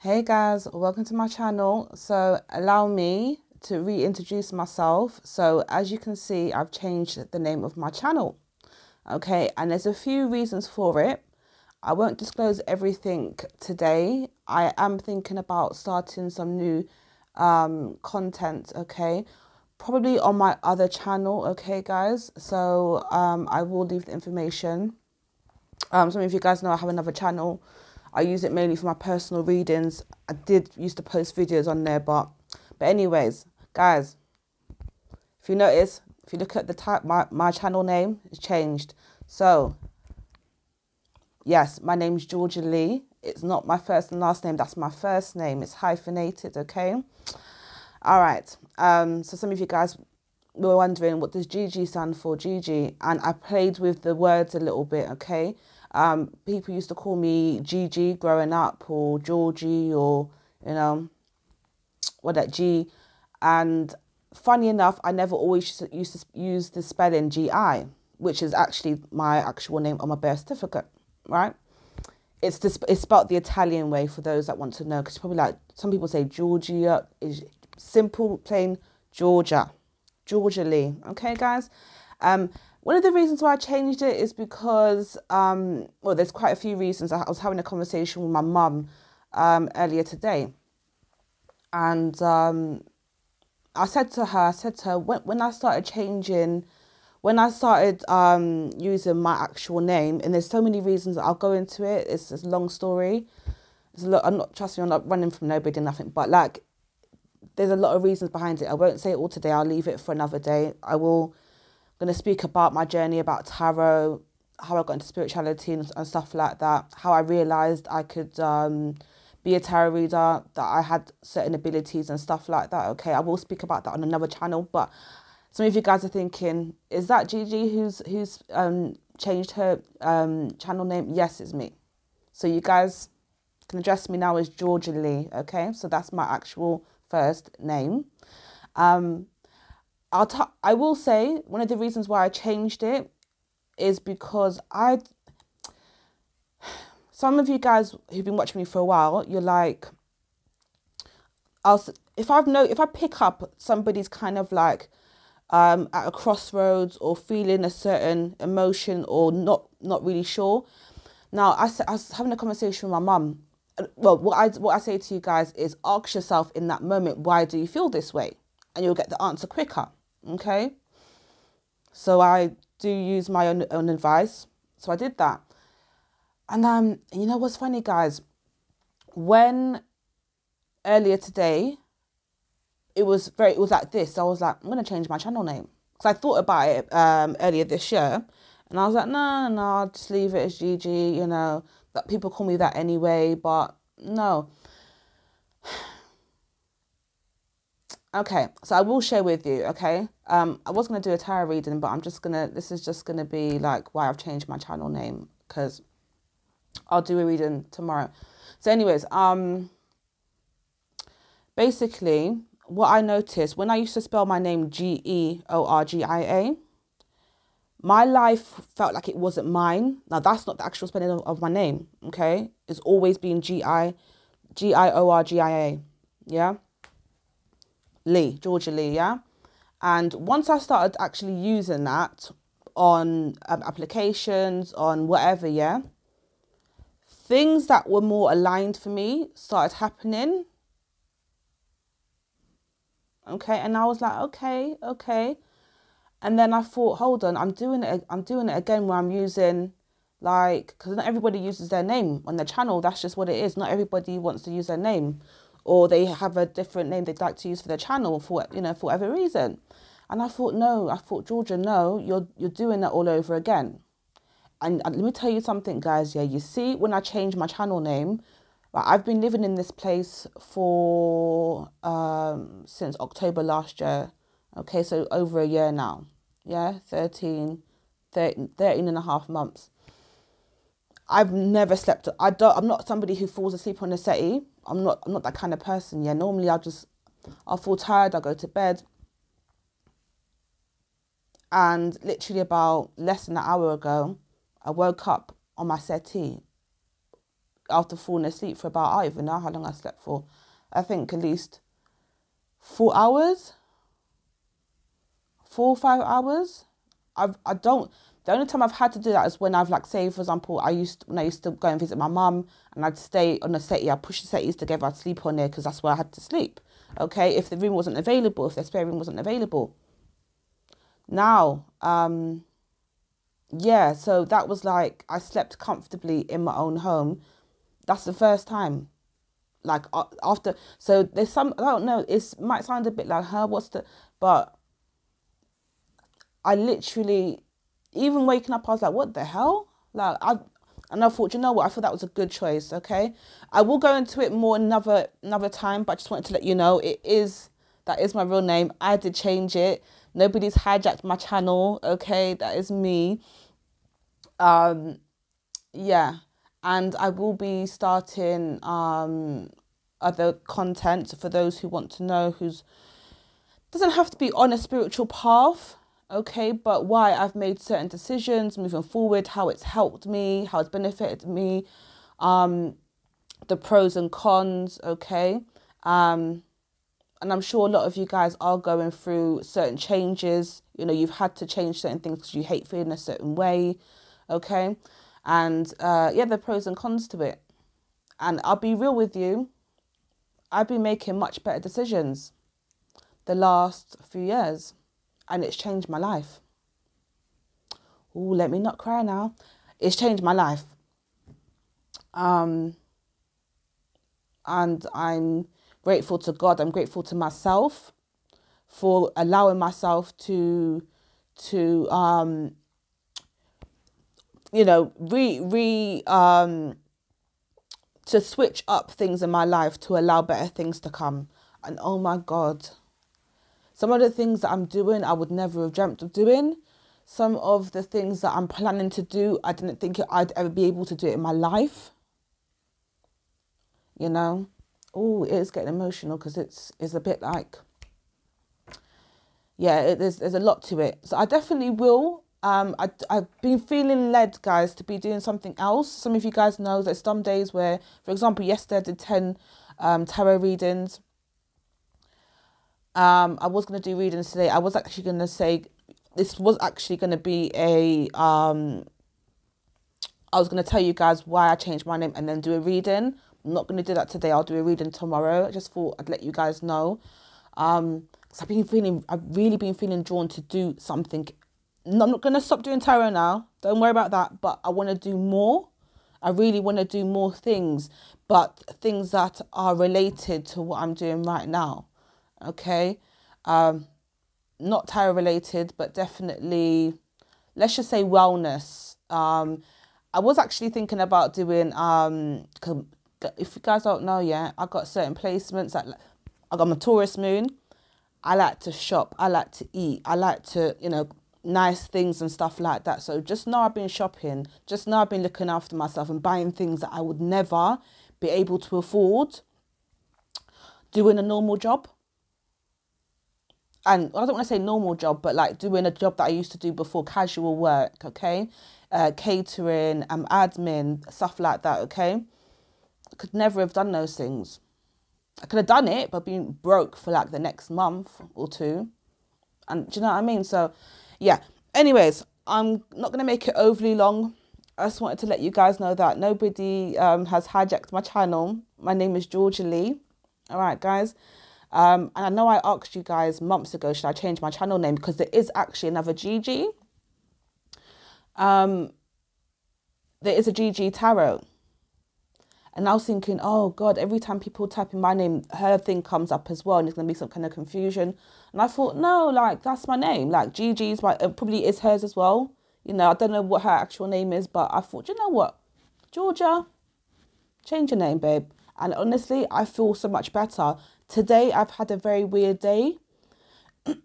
Hey guys, welcome to my channel. So allow me to reintroduce myself. So as you can see, I've changed the name of my channel. Okay, and there's a few reasons for it. I won't disclose everything today. I am thinking about starting some new content, okay? Probably on my other channel, okay guys? So I will leave the information. Some of you guys know I have another channel. I use it mainly for my personal readings. I did used to post videos on there, but anyways, guys, if you notice, if you look at the type, my channel name has changed. So yes, my name's Giorgia-Lee. It's not my first and last name. That's my first name. It's hyphenated. Okay. All right. So some of you guys were wondering, what does Gigi stand for? Gigi, and I played with the words a little bit. Okay. People used to call me Gigi growing up, or Georgie, or what that G. And funny enough, I never always used to use the spelling GI, which is actually my actual name on my birth certificate, right? It's spelled the Italian way for those that want to know, because probably like some people say Georgia is simple, plain Georgia, Giorgia-Lee. Okay, guys. One of the reasons why I changed it is because well, there's quite a few reasons. I was having a conversation with my mum earlier today, and I said to her, when I started changing, when I started using my actual name, and there's so many reasons, I'll go into it. It's a long story. It's a lot. Trust me, I'm not running from nobody, nothing. But like, there's a lot of reasons behind it. I won't say it all today. I'll leave it for another day. Going to speak about my journey, about tarot, how I got into spirituality and stuff like that. How I realised I could be a tarot reader, that I had certain abilities and stuff like that. Okay, I will speak about that on another channel. But some of you guys are thinking, is that Gigi who's changed her channel name? Yes, it's me. So you guys can address me now as Giorgia-Lee. Okay, so that's my actual first name. I will say one of the reasons why I changed it is because some of you guys who've been watching me for a while, you're like, if I pick up somebody's kind of like at a crossroads, or feeling a certain emotion, or not really sure. Now I was having a conversation with my mum. Well, what I say to you guys is, ask yourself in that moment, why do you feel this way, and you'll get the answer quicker. Okay, so I do use my own advice. So I did that, and you know what's funny, guys? When earlier today, it was like this. I was like, I'm gonna change my channel name, because I thought about it earlier this year, and I was like, no, I'll just leave it as Gigi. You know that people call me that anyway, but no. Okay, so I will share with you, okay? I was going to do a tarot reading, but this is just going to be like why I've changed my channel name, because I'll do a reading tomorrow. So anyways, basically, what I noticed, when I used to spell my name Georgia, my life felt like it wasn't mine. Now, that's not the actual spelling of my name, okay? It's always been Giorgia, yeah? Lee, Giorgia-Lee, yeah? And once I started actually using that on applications, on whatever, yeah, things that were more aligned for me started happening. Okay, and I was like, okay. And then I thought, hold on, I'm doing it again, where I'm using, like, because not everybody uses their name on their channel. That's just what it is. Not everybody wants to use their name, or they have a different name they'd like to use for their channel for whatever reason. And I thought, no, Georgia, no, you're doing that all over again. And let me tell you something, guys. Yeah, you see, when I changed my channel name, I've been living in this place for since October last year. Okay, so over a year now. Yeah, 13 and a half months. I've never slept. I'm not somebody who falls asleep on a settee. I'm not that kind of person. Yeah, normally I'll feel tired, I'll go to bed. And literally about less than an hour ago, I woke up on my settee after falling asleep for about, I don't even know how long I slept for. I think at least 4 hours, 4 or 5 hours. The only time I've had to do that is when I've, like, say, for example, when I used to go and visit my mum, and I'd stay on a settee, I'd push the settees together, I'd sleep on there because that's where I had to sleep. Okay, if the room wasn't available, if the spare room wasn't available. Now, yeah, so that was like, I slept comfortably in my own home. That's the first time. Like, after, so there's some, I don't know, it might sound a bit like, but I literally, even waking up, I was like, what the hell? And I thought, you know what, I thought that was a good choice, okay? I will go into it more another time, but I just wanted to let you know, that is my real name. I did change it. Nobody's hijacked my channel, okay? That is me. Yeah. And I will be starting other content for those who want to know, doesn't have to be on a spiritual path, okay, but why I've made certain decisions moving forward, how it's helped me, how it's benefited me, the pros and cons, okay. And I'm sure a lot of you guys are going through certain changes. You know, you've had to change certain things because you hate feeling a certain way, okay. And yeah, the pros and cons to it. And I'll be real with you, I've been making much better decisions the last few years, and it's changed my life. Oh, let me not cry now. It's changed my life. And I'm grateful to God. I'm grateful to myself for allowing myself to you know, to switch up things in my life to allow better things to come. And oh my God, some of the things that I'm doing, I would never have dreamt of doing. Some of the things that I'm planning to do, I didn't think I'd ever be able to do it in my life. You know, oh, it is getting emotional because it's a bit like, yeah, there's a lot to it. So I definitely will. I've been feeling led, guys, to be doing something else. Some of you guys know there's some days where, for example, yesterday I did 10 tarot readings. I was going to do readings today. I was actually going to say this was actually going to be I was going to tell you guys why I changed my name and then do a reading. I'm not going to do that today. I'll do a reading tomorrow. I just thought I'd let you guys know. Because I've really been feeling drawn to do something. I'm not going to stop doing tarot now. Don't worry about that. But I want to do more. I really want to do more things. But things that are related to what I'm doing right now. Okay? Not tarot related, but definitely, let's just say wellness. I was actually thinking about doing, if you guys don't know yet, I got certain placements. I got my Taurus moon. I like to shop. I like to eat. I like to, you know, nice things and stuff like that. So just now I've been shopping. Just now I've been looking after myself and buying things that I would never be able to afford doing a normal job. And I don't want to say normal job, but like doing a job that I used to do before, casual work, okay? Catering, admin, stuff like that, okay? I could never have done those things. I could have done it, but been broke for like the next month or two. And do you know what I mean? So, yeah. Anyways, I'm not going to make it overly long. I just wanted to let you guys know that nobody has hijacked my channel. My name is Giorgia-Lee. All right, guys. And I know I asked you guys months ago, should I change my channel name? Because there is actually another Gigi. There is a Gigistarot. And I was thinking, oh God, every time people type in my name, her thing comes up as well. And there's going to be some kind of confusion. And I thought, no, like, that's my name. Like, Gigi's, probably is hers as well. You know, I don't know what her actual name is, but I thought, you know what? Georgia, change your name, babe. And honestly, I feel so much better. Today, I've had a very weird day.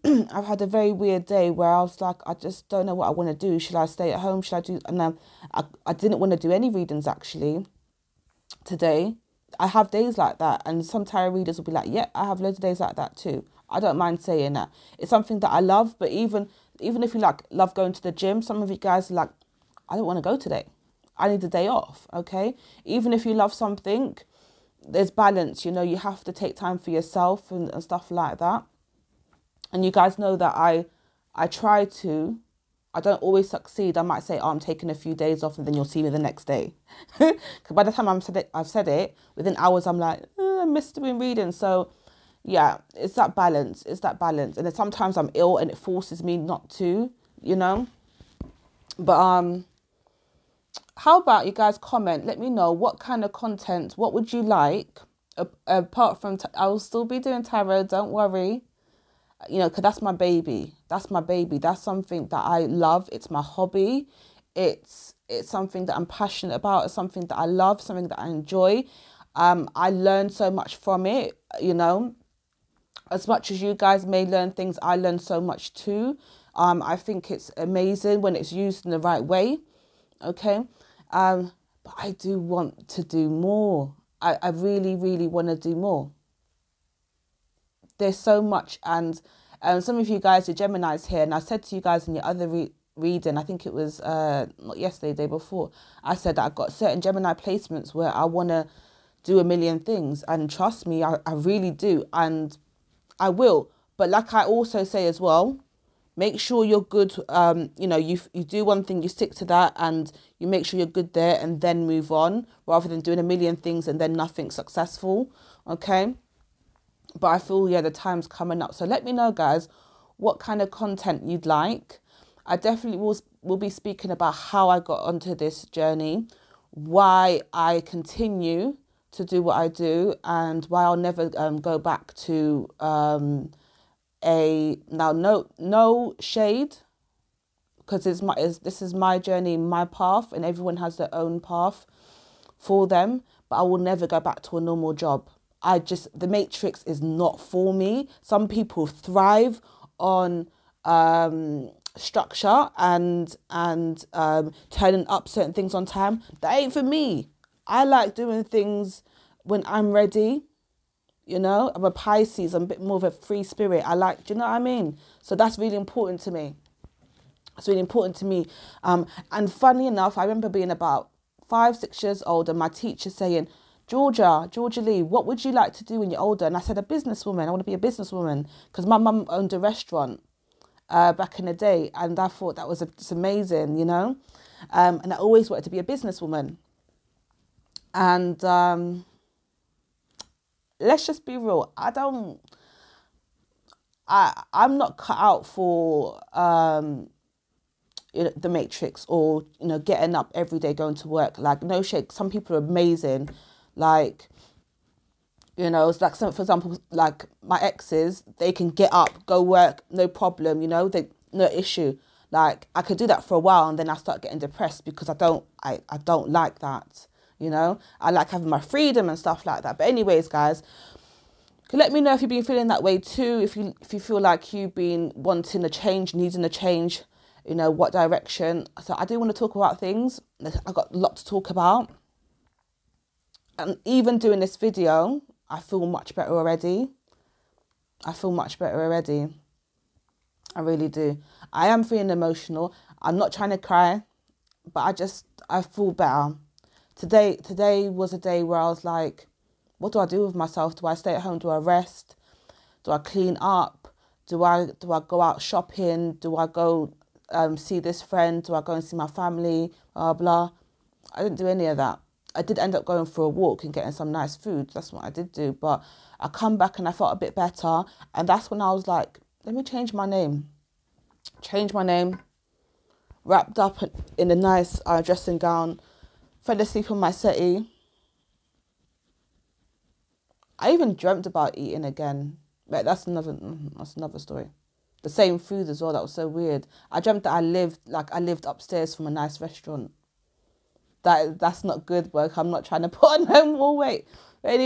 I've had a very weird day where I was like, I just don't know what I want to do. Should I stay at home? Should I do... And I didn't want to do any readings, actually, today. I have days like that. And some tarot readers will be like, yeah, I have loads of days like that too. I don't mind saying that. It's something that I love. But even if you like love going to the gym, some of you guys are like, I don't want to go today. I need a day off, okay? Even if you love something, there's balance, you know, you have to take time for yourself and stuff like that. And you guys know that I try to. I don't always succeed. I might say, oh, I'm taking a few days off, and then you'll see me the next day. Because by the time I've said it, within hours, I'm like, I missed doing reading. So, yeah, it's that balance. It's that balance. And then sometimes I'm ill and it forces me not to, you know. But how about you guys comment? Let me know what kind of content, what would you like? Apart from, I will still be doing tarot, don't worry. You know, because that's my baby. That's my baby. That's something that I love. It's my hobby. It's something that I'm passionate about. It's something that I love, something that I enjoy. I learn so much from it, you know. As much as you guys may learn things, I learn so much too. I think it's amazing when it's used in the right way, okay? But I do want to do more. I really, really want to do more. There's so much, and some of you guys are Geminis here, and I said to you guys in your other reading, I think it was not yesterday, the day before, I said that I've got certain Gemini placements where I want to do a million things, and trust me, I really do, and I will. But like I also say as well, make sure you're good. You know, you do one thing, you stick to that, and you make sure you're good there, and then move on, rather than doing a million things and then nothing successful, okay? But I feel, yeah, the time's coming up. So let me know, guys, what kind of content you'd like. I definitely will be speaking about how I got onto this journey, why I continue to do what I do, and why I'll never go back to no shade, because this is my journey, my path, and everyone has their own path for them. But I will never go back to a normal job. The matrix is not for me. Some people thrive on structure and turning up certain things on time. That ain't for me. I like doing things when I'm ready. You know, I'm a Pisces. I'm a bit more of a free spirit. Do you know what I mean? So that's really important to me. It's really important to me. And funny enough, I remember being about 5-6 years old and my teacher saying, Giorgia-Lee, what would you like to do when you're older? And I said, a businesswoman. I want to be a businesswoman, because my mum owned a restaurant back in the day, and I thought that was just amazing, you know. And I always wanted to be a businesswoman. And let's just be real. I'm not cut out for you know, the matrix, or, you know, getting up every day, going to work. Like, no shake. Some people are amazing. Like, you know, it's like, for example, like my exes, they can get up, go work, no problem, you know, no issue. Like, I could do that for a while, and then I start getting depressed, because I don't like that, you know. I like having my freedom and stuff like that. But anyways, guys, let me know if you've been feeling that way too. If you feel like you've been wanting a change, needing a change, you know, what direction. So I do want to talk about things. I've got a lot to talk about. And even doing this video, I feel much better already. I really do. I am feeling emotional. I'm not trying to cry, but I feel better. Today was a day where I was like, what do I do with myself? Do I stay at home? Do I rest? Do I clean up? Do I go out shopping? Do I go see this friend? Do I go and see my family? Blah, blah. I didn't do any of that. I did end up going for a walk and getting some nice food. That's what I did do. But I come back and I felt a bit better. And that's when I was like, let me change my name. Wrapped up in a nice dressing gown. Fell asleep on my settee. I even dreamt about eating again. But that's another story. The same food as well. That was so weird. I dreamt that I lived upstairs from a nice restaurant. That's not good work. I'm not trying to put on no more weight. But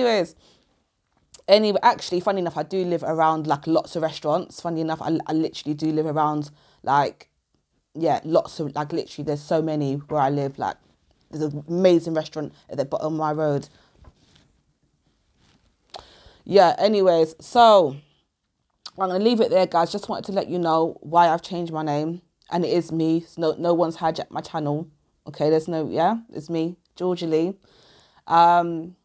actually, funny enough, I do live around like lots of restaurants. Funny enough, I literally do live around like, yeah, lots of, like, literally there's so many where I live. Like, there's an amazing restaurant at the bottom of my road. Yeah, anyways, so I'm going to leave it there, guys. Just wanted to let you know why I've changed my name. And it is me. No one's hijacked my channel. Okay, there's no, yeah, it's me, Giorgia-Lee. And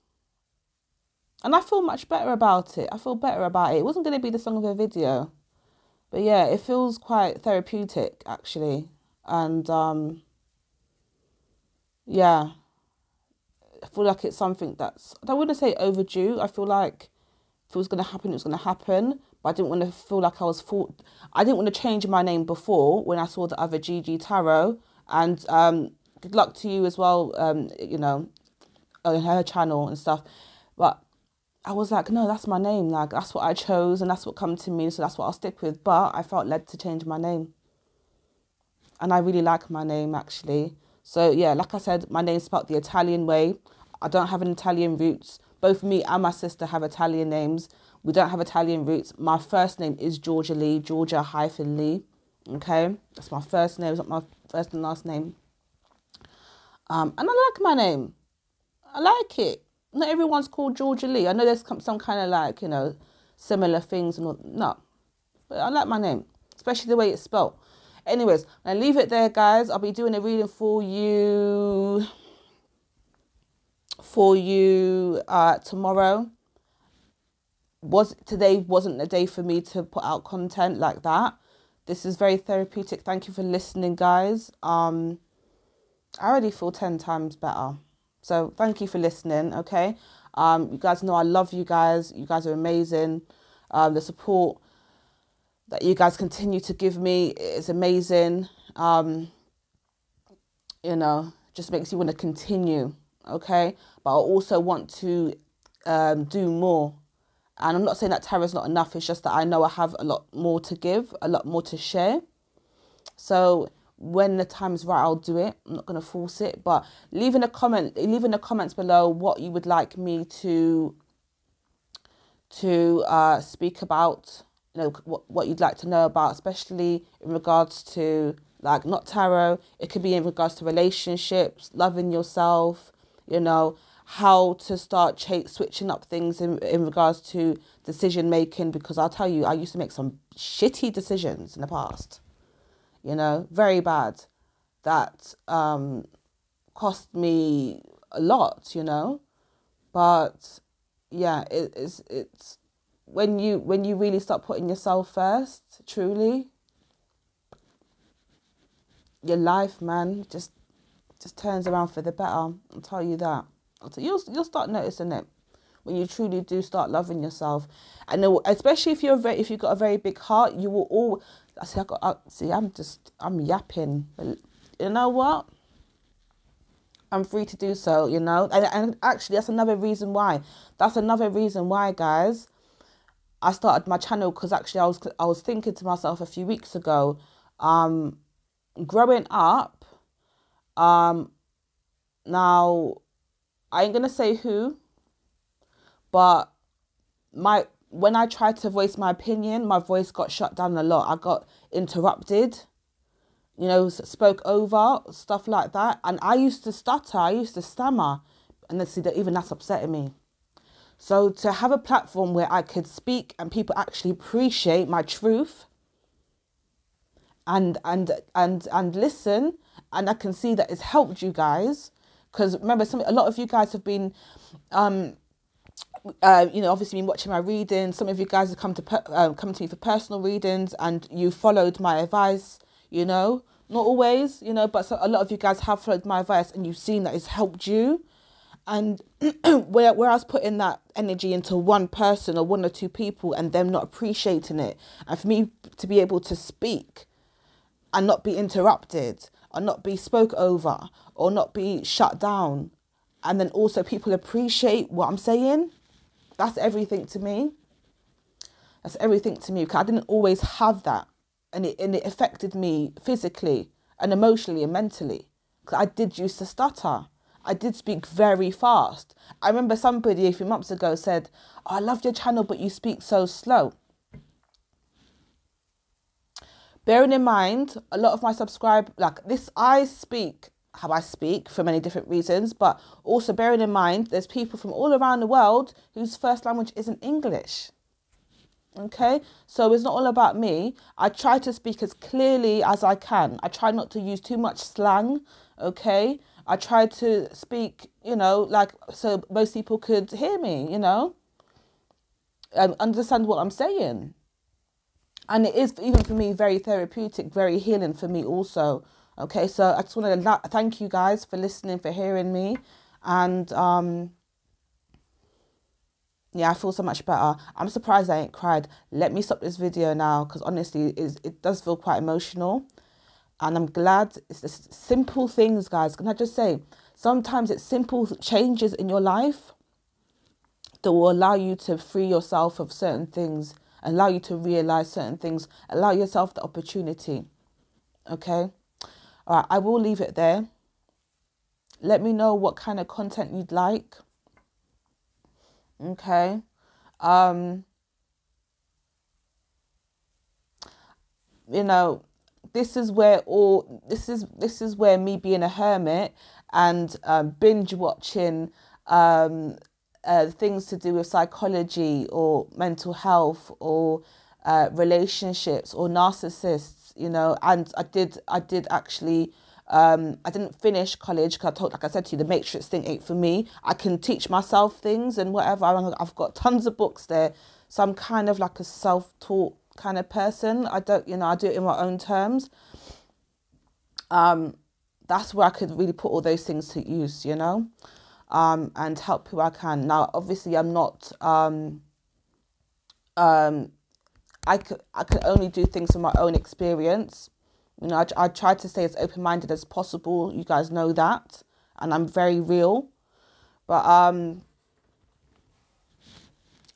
I feel much better about it. I feel better about it. It wasn't going to be the song of a video. But yeah, it feels quite therapeutic, actually. And yeah, I feel like it's something that's, I wouldn't say overdue. I feel like if it was going to happen, it was going to happen. But I didn't want to feel like I didn't want to change my name before when I saw the other Gigistarot. And good luck to you as well, you know, on her channel and stuff. But I was like, no, that's my name. Like, that's what I chose and that's what come to me. So that's what I'll stick with. But I felt led to change my name. And I really like my name, actually. So, yeah, like I said, my name's spelled the Italian way. I don't have an Italian roots. Both me and my sister have Italian names. We don't have Italian roots. My first name is Giorgia-Lee, Georgia-Lee. Okay? That's my first name. It's not my first and last name. And I like my name. I like it. Not everyone's called Giorgia-Lee. I know there's some kind of like, you know, similar things. And all. No. But I like my name. Especially the way it's spelled. Anyways, I leave it there, guys. I'll be doing a reading for you tomorrow. Today wasn't a day for me to put out content like that. This is very therapeutic. Thank you for listening, guys. I already feel 10 times better. So thank you for listening, okay? You guys know I love you guys. You guys are amazing. The support that you guys continue to give me is amazing. You know, just makes you want to continue, okay? But I also want to do more. And I'm not saying that tarot's not enough. It's just that I know I have a lot more to give, a lot more to share. So when the time's right, I'll do it. I'm not going to force it. But leave in the comments below what you would like me to speak about. You know, what you'd like to know about, especially in regards to, like, not tarot. It could be in regards to relationships, loving yourself, you know, how to start switching up things in regards to decision making. Because I'll tell you, I used to make some shitty decisions in the past, you know, very bad, that cost me a lot, you know. But yeah, it's when you really start putting yourself first, truly, your life, man, just turns around for the better. I'll tell you that. You'll start noticing it when you truly do start loving yourself, and especially if you've got a very big heart, you will all. I'm yapping, but you know what? I'm free to do so, you know, and actually that's another reason why. Guys. I started my channel because actually I was thinking to myself a few weeks ago, growing up, now I ain't gonna say who, but when I tried to voice my opinion, my voice got shut down a lot. I got interrupted, you know, spoke over, stuff like that. And I used to stutter, I used to stammer, and then see that even that's upsetting me. So to have a platform where I could speak and people actually appreciate my truth and listen, and I can see that it's helped you guys. Because remember, a lot of you guys have been, you know, obviously been watching my readings. Some of you guys have come to me for personal readings, and you followed my advice. You know, not always, you know, but a lot of you guys have followed my advice, and you've seen that it's helped you. And where I was putting that energy into one person or one or two people and them not appreciating it, and for me to be able to speak and not be interrupted or not be spoke over or not be shut down, and then also people appreciate what I'm saying, that's everything to me. That's everything to me, because I didn't always have that, and it affected me physically and emotionally and mentally, because I did used to stutter. I did speak very fast. I remember somebody a few months ago said, oh, I love your channel, but you speak so slow. Bearing in mind, a lot of my I speak how I speak for many different reasons, but also bearing in mind, there's people from all around the world whose first language isn't English. Okay, so it's not all about me. I try to speak as clearly as I can. I try not to use too much slang Okay. I tried to speak, you know, like, so most people could hear me, you know, and understand what I'm saying. And it is, even for me, very therapeutic, very healing for me also. Okay. So I just want to thank you guys for listening, for hearing me. And, yeah, I feel so much better. I'm surprised I ain't cried. Let me stop this video now, because honestly, it does feel quite emotional. And I'm glad it's the simple things, guys. Can I just say, sometimes it's simple changes in your life that will allow you to free yourself of certain things, allow you to realize certain things, allow yourself the opportunity. Okay? All right, I will leave it there. Let me know what kind of content you'd like. Okay? You know, this is where me being a hermit and binge watching things to do with psychology or mental health or relationships or narcissists, you know. And I did actually I didn't finish college because like I said to you, the matrix thing ain't for me. I can teach myself things and whatever. I've got tons of books there, so I'm kind of like a self-taught kind of person. I don't, you know, I do it in my own terms. That's where I could really put all those things to use, you know, and help who I can. Now, obviously, I'm not. I could only do things from my own experience. You know, I try to stay as open-minded as possible. You guys know that, and I'm very real. But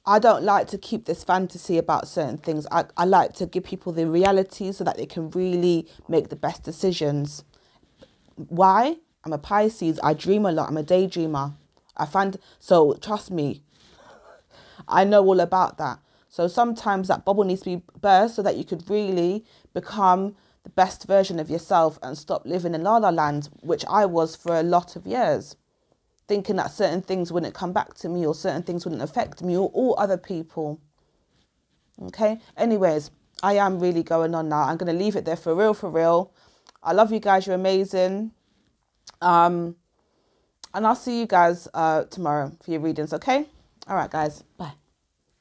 I don't like to keep this fantasy about certain things. I like to give people the reality so that they can really make the best decisions. Why? I'm a Pisces. I dream a lot. I'm a daydreamer. So trust me, I know all about that. So sometimes that bubble needs to be burst so that you could really become the best version of yourself and stop living in la la land, which I was for a lot of years, thinking that certain things wouldn't come back to me or certain things wouldn't affect me or other people. Okay. Anyways, I am really going on now. I'm going to leave it there for real, for real. I love you guys. You're amazing. And I'll see you guys tomorrow for your readings. Okay. All right, guys. Bye.